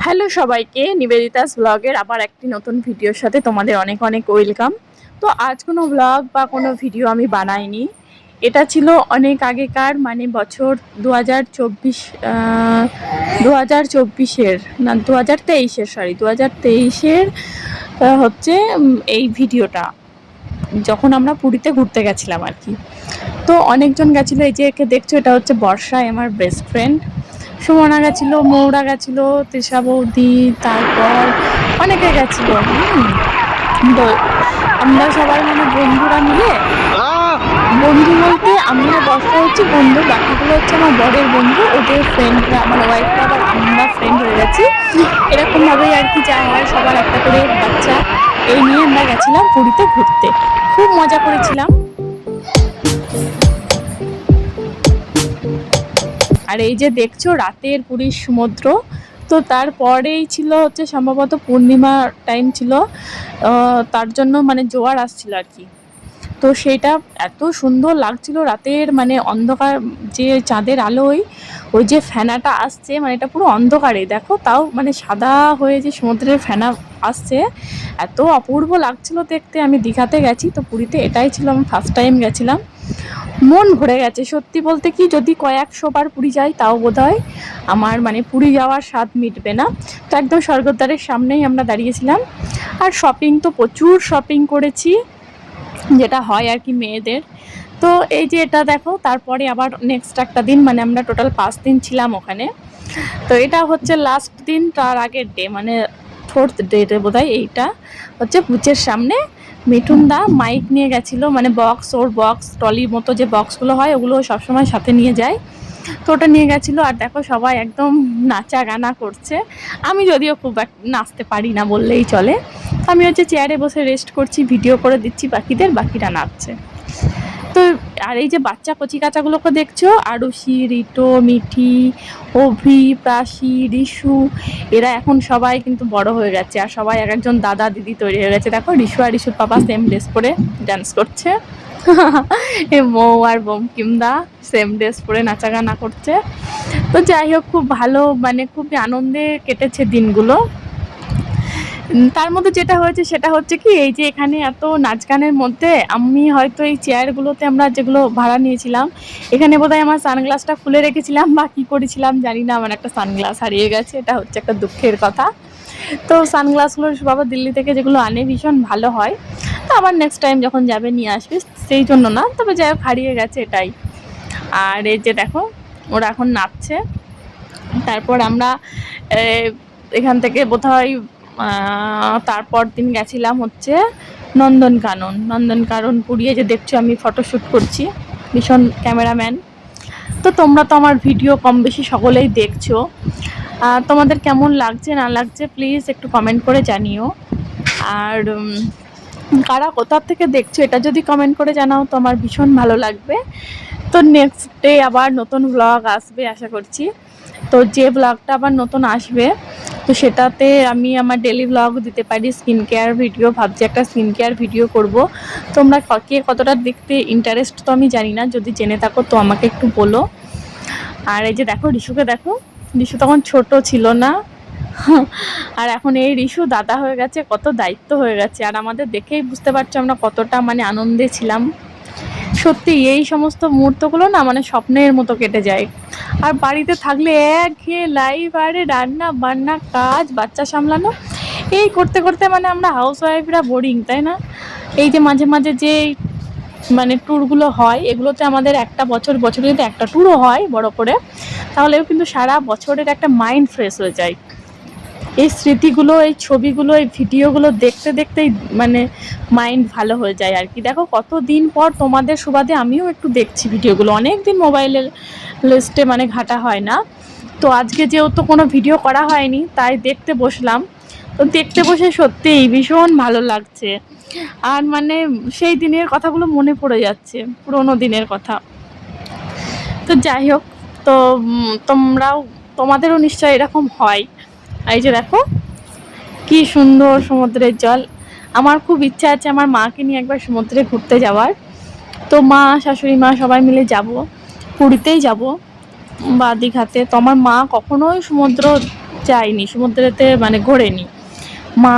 Hello সবাইকে, নিবেদিতাস ব্লগের আবার একটি নতুন ভিডিওর সাথে তোমাদের অনেক অনেক ওয়েলকাম। তো আজ কোনো ব্লগ বা কোনো ভিডিও আমি বানাইনি। এটা ছিল অনেক আগেকার, মানে বছর 2024, 2024-এর না 2023-এর, সরি 2023-এর হচ্ছে এই ভিডিওটা, যখন আমরা পুরীতে ঘুরতে গেছিলাম আর কি। তো অনেকজন গেছিলো, এই যে একে দেখছো এটা হচ্ছে বর্ষা, আমার বেস্ট ফ্রেন্ড। সুমনা গেছিলো, মৌরা গেছিলো, তৃষা বৌদি, তারপর অনেকে গেছিলো। তো আমরা সবাই মানে বন্ধুরা মিলে, বন্ধু বলতে আমি আর বর্ষা হচ্ছে বন্ধু, বাকিগুলো হচ্ছে আমার বরের বন্ধু, ওদের ফ্রেন্ডরা, মানে ওয়াইফরা, আবার আমরা ফ্রেন্ড হয়ে গেছি। এরকম ভাবেই আর কি যা হয়, সবার একটা করে বাচ্চা এই নিয়ে আমরা গেছিলাম পুরীতে ঘুরতে। খুব মজা করেছিলাম। আর এই যে দেখছো রাতের পুরীর সমুদ্র, তো তারপরেই ছিল হচ্ছে সম্ভবত পূর্ণিমা টাইম ছিল, তার জন্য মানে জোয়ার আসছিল আর কি। তো সেটা এত সুন্দর লাগছিল রাতের, মানে অন্ধকার, যে চাঁদের আলোয় ওই যে ফেনাটা আসছে, মানে এটা পুরো অন্ধকারে দেখো, তাও মানে সাদা হয়ে যে সমুদ্রের ফেনা আসছে, এত অপূর্ব লাগছিল দেখতে। আমি দীঘাতে গেছি, তো পুরীতে এটাই ছিল আমি ফার্স্ট টাইম গেছিলাম। মন ভরে গেছে সত্যি বলতে, কি যদি কয়েকশো বার পুরী যাই তাও বোধহয় আমার মানে পুরী যাওয়ার স্বাদ মিটবে না। তো একদম স্বর্গদ্বারের সামনেই আমরা দাঁড়িয়েছিলাম। আর শপিং তো প্রচুর শপিং করেছি, যেটা হয় আর কি মেয়েদের। তো এই যে এটা দেখো, তারপরে আবার নেক্সট একটা দিন, মানে আমরা টোটাল 5 দিন ছিলাম ওখানে। তো এটা হচ্ছে লাস্ট দিন, তার আগের ডে, মানে 4th ডেতে বোধহয়। এইটা হচ্ছে পুচের সামনে মিঠুন দা মাইক নিয়ে গেছিলো, মানে বক্স, ওর বক্স ট্রলির মতো যে বক্সগুলো হয় ওগুলো সবসময় সাথে নিয়ে যায়। তো ওটা নিয়ে গেছিলো। আর দেখো সবাই একদম নাচা গানা করছে। আমি যদিও খুব নাচতে পারি না বললেই চলে। আমি হচ্ছে চেয়ারে বসে রেস্ট করছি, ভিডিও করে দিচ্ছি বাকিদের, বাকিরা নাচছে। তো আর এই যে বাচ্চা কচি কাচাগুলোকে দেখছো, আরুষি, রিটো, মিঠি, অভি, প্রাসি, রিশু, এরা এখন সবাই কিন্তু বড় হয়ে গেছে, আর সবাই এক একজন দাদা দিদি তৈরি হয়ে গেছে। দেখো রিশু আর রিশুর পাপা সেম ড্রেস পরে ডান্স করছে। মৌ আর বঙ্কিমদা সেম ড্রেস পরে নাচা গানা করছে। তো যাই হোক, খুব ভালো, মানে খুবই আনন্দে কেটেছে দিনগুলো। তার মধ্যে যেটা হয়েছে সেটা হচ্ছে কি, এই যে এখানে এত নাচ গানের মধ্যে আমি হয়তো এই চেয়ারগুলোতে আমরা যেগুলো ভাড়া নিয়েছিলাম, এখানে বোধহয় আমার সানগ্লাসটা খুলে রেখেছিলাম বা কী করেছিলাম জানি না, আমার একটা সানগ্লাস হারিয়ে গেছে। এটা হচ্ছে একটা দুঃখের কথা। তো সানগ্লাসগুলো বাবা দিল্লি থেকে যেগুলো আনে ভীষণ ভালো হয়, তো আবার নেক্সট টাইম যখন যাবে নিয়ে আসবে, সেই জন্য না, তবে যাই হোক হারিয়ে গেছে এটাই। আর এই যে দেখো ওরা এখন নাচছে। তারপর আমরা এখান থেকে বোধহয় তারপর দিন গেছিলাম হচ্ছে নন্দনকানন। নন্দনকানন পুড়িয়ে যে দেখছো আমি ফটোশ্যুট করছি, ভীষণ ক্যামেরাম্যান। তো তোমরা তো আমার ভিডিও কম বেশি সকলেই দেখছো, তোমাদের কেমন লাগছে না লাগছে প্লিজ একটু কমেন্ট করে জানিও। আর কারা কোথা থেকে দেখছো এটা যদি কমেন্ট করে জানাও তো আমার ভীষণ ভালো লাগবে। তো নেক্সট ডে আবার নতুন ব্লগ আসবে আশা করছি। তো যে ব্লগটা আবার নতুন আসবে, তো সেটাতে আমি আমার ডেলি ব্লগ দিতে পারি, স্কিন কেয়ার ভিডিও, ভাবছি একটা স্কিন কেয়ার ভিডিও করব। তোমরা কে কতটা দেখতে ইন্টারেস্ট তো আমি জানি না, যদি জেনে থাকো তো আমাকে একটু বলো। আর এই যে দেখো রিশুকে দেখো, রিশু তখন ছোট ছিল না, আর এখন এই রিশু দাদা হয়ে গেছে, কত দায়িত্ব হয়ে গেছে। আর আমাদের দেখেই বুঝতে পারছো আমরা কতটা মানে আনন্দে ছিলাম। সত্যি এই সমস্ত মুহূর্তগুলো না মানে স্বপ্নের মতো কেটে যায়। আর বাড়িতে থাকলে একঘেয়ে লাইফ, আরে রান্না বান্না, কাজ, বাচ্চা সামলানো, এই করতে করতে মানে আমরা হাউস ওয়াইফরা বোরিং, তাই না? এই যে মাঝে মাঝে যে মানে ট্যুরগুলো হয়, এগুলোতে আমাদের একটা বছর বছরে যদি একটা ট্যুরও হয় বড় করে, তাহলেও কিন্তু সারা বছরের একটা মাইন্ড ফ্রেশ হয়ে যায়। এই স্মৃতিগুলো, এই ছবিগুলো, এই ভিডিওগুলো দেখতে দেখতেই মানে মাইন্ড ভালো হয়ে যায় আর কি। দেখো কতদিন পর তোমাদের সুবাদে আমিও একটু দেখছি ভিডিওগুলো, অনেক দিন মোবাইলের লিস্টে মানে ঘাটা হয় না। তো আজকে যেহেতু কোনো ভিডিও করা হয়নি তাই দেখতে বসলাম। তো দেখতে বসে সত্যিই ভীষণ ভালো লাগছে। আর মানে সেই দিনের কথাগুলো মনে পড়ে যাচ্ছে, পুরোনো দিনের কথা। তো যাই হোক, তো তোমাদেরও নিশ্চয় এরকম হয়। এই যে দেখো কি সুন্দর সমুদ্রের জল। আমার খুব ইচ্ছা আছে আমার মাকে নিয়ে একবার সমুদ্রে ঘুরতে যাওয়ার। তো মা, শাশুড়ি মা সবাই মিলে যাব, পুরীতেই যাব বা দীঘাতে। তো আমার মা কখনোই সমুদ্র যায়নি, সমুদ্রেতে মানে ঘোরেনি। মা